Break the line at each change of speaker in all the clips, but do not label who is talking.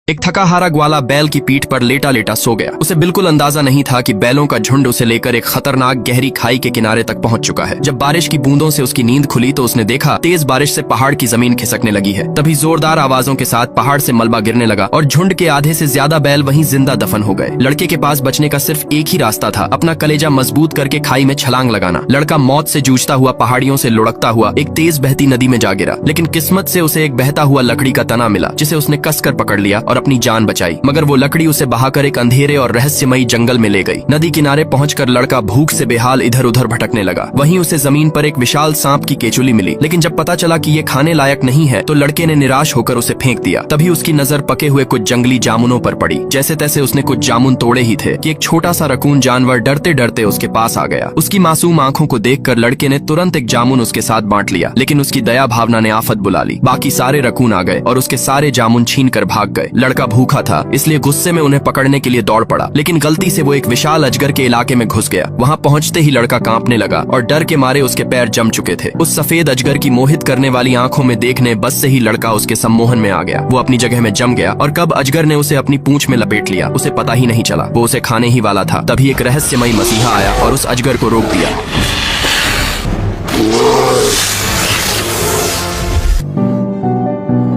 एक थका हारा ग्वाला बैल की पीठ पर लेटा लेटा सो गया। उसे बिल्कुल अंदाजा नहीं था कि बैलों का झुंड उसे लेकर एक खतरनाक गहरी खाई के किनारे तक पहुंच चुका है। जब बारिश की बूंदों से उसकी नींद खुली तो उसने देखा तेज बारिश से पहाड़ की जमीन खिसकने लगी है। तभी जोरदार आवाजों के साथ पहाड़ से मलबा गिरने लगा और झुंड के आधे से ज्यादा बैल वहीं जिंदा दफन हो गए। लड़के के पास बचने का सिर्फ एक ही रास्ता था, अपना कलेजा मजबूत करके खाई में छलांग लगाना। लड़का मौत से जूझता हुआ पहाड़ियों से लुढ़कता हुआ एक तेज बहती नदी में जा गिरा, लेकिन किस्मत से उसे एक बहता हुआ लकड़ी का तना मिला जिसे उसने कसकर पकड़ लिया और अपनी जान बचाई। मगर वो लकड़ी उसे बहाकर एक अंधेरे और रहस्यमयी जंगल में ले गई। नदी किनारे पहुंचकर लड़का भूख से बेहाल इधर उधर भटकने लगा। वहीं उसे जमीन पर एक विशाल सांप की केचुली मिली, लेकिन जब पता चला कि ये खाने लायक नहीं है तो लड़के ने निराश होकर उसे फेंक दिया। तभी उसकी नजर पके हुए कुछ जंगली जामुनों पर पड़ी। जैसे तैसे उसने कुछ जामुन तोड़े ही थे कि एक छोटा सा रकून जानवर डरते डरते उसके पास आ गया। उसकी मासूम आंखों को देखकर लड़के ने तुरंत एक जामुन उसके साथ बांट लिया, लेकिन उसकी दया भावना ने आफत बुला ली। बाकी सारे रकून आ गए और उसके सारे जामुन छीन कर भाग गए। लड़का भूखा था, इसलिए गुस्से में उन्हें पकड़ने के लिए दौड़ पड़ा, लेकिन गलती से वो एक विशाल अजगर के इलाके में घुस गया। वहाँ पहुँचते ही लड़का कांपने लगा और डर के मारे उसके पैर जम चुके थे। उस सफेद अजगर की मोहित करने वाली आंखों में देखने बस से ही लड़का उसके सम्मोहन में आ गया। वो अपनी जगह में जम गया और कब अजगर ने उसे अपनी पूंछ में लपेट लिया उसे पता ही नहीं चला। वो उसे खाने ही वाला था। तभी एक रहस्यमयी मसीहा आया और उस अजगर को रोक दिया।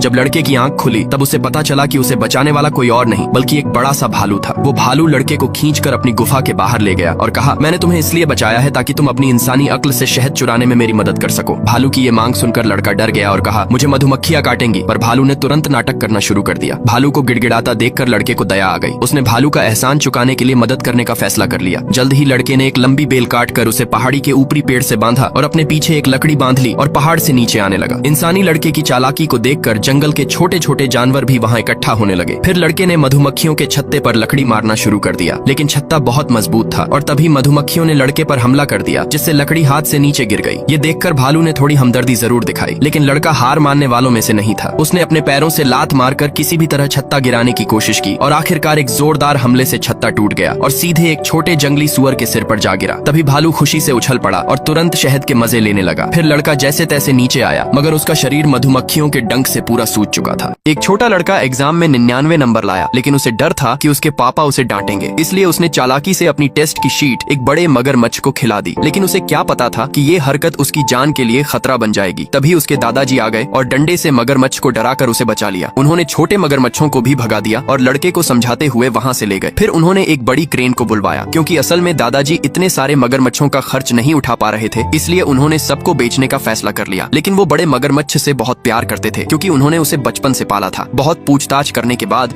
जब लड़के की आंख खुली तब उसे पता चला कि उसे बचाने वाला कोई और नहीं बल्कि एक बड़ा सा भालू था। वो भालू लड़के को खींचकर अपनी गुफा के बाहर ले गया और कहा, मैंने तुम्हें इसलिए बचाया है ताकि तुम अपनी इंसानी अक्ल से शहद चुराने में मेरी मदद कर सको। भालू की ये मांग सुनकर लड़का डर गया और कहा, मुझे मधुमक्खियां काटेंगी। पर भालू ने तुरंत नाटक करना शुरू कर दिया। भालू को गिड़गिड़ाता देखकर लड़के को दया आ गई। उसने भालू का एहसान चुकाने के लिए मदद करने का फैसला कर लिया। जल्द ही लड़के ने एक लंबी बेल काट कर उसे पहाड़ी के ऊपरी पेड़ से बांधा और अपने पीछे एक लकड़ी बांध ली और पहाड़ से नीचे आने लगा। इंसानी लड़के की चालाकी को देखकर जंगल के छोटे छोटे जानवर भी वहाँ इकट्ठा होने लगे। फिर लड़के ने मधुमक्खियों के छत्ते पर लकड़ी मारना शुरू कर दिया, लेकिन छत्ता बहुत मजबूत था और तभी मधुमक्खियों ने लड़के पर हमला कर दिया, जिससे लकड़ी हाथ से नीचे गिर गई। ये देखकर भालू ने थोड़ी हमदर्दी जरूर दिखाई, लेकिन लड़का हार मानने वालों में से नहीं था। उसने अपने पैरों से लात मारकर किसी भी तरह छत्ता गिराने की कोशिश की और आखिरकार एक जोरदार हमले से छत्ता टूट गया और सीधे एक छोटे जंगली सुअर के सिर पर जा गिरा। तभी भालू खुशी से उछल पड़ा और तुरंत शहद के मजे लेने लगा। फिर लड़का जैसे तैसे नीचे आया, मगर उसका शरीर मधुमक्खियों के डंक से पूरा सूज चुका था। एक छोटा लड़का एग्जाम में 99 नंबर लाया, लेकिन उसे डर था कि उसके पापा उसे डांटेंगे, इसलिए उसने चालाकी से अपनी टेस्ट की शीट एक बड़े मगरमच्छ को खिला दी। लेकिन उसे क्या पता था कि ये हरकत उसकी जान के लिए खतरा बन जाएगी। तभी उसके दादाजी आ गए और डंडे से मगरमच्छ को डराकर उसे बचा लिया। उन्होंने छोटे मगरमच्छों को भी भगा दिया और लड़के को समझाते हुए वहाँ से ले गए। फिर उन्होंने एक बड़ी क्रेन को बुलवाया, क्योंकि असल में दादाजी इतने सारे मगरमच्छों का खर्च नहीं उठा पा रहे थे, इसलिए उन्होंने सबको बेचने का फैसला कर लिया। लेकिन वो बड़े मगरमच्छ से बहुत प्यार करते थे, क्योंकि उन्होंने उसे बचपन से पाला था। बहुत पूछताछ करने के बाद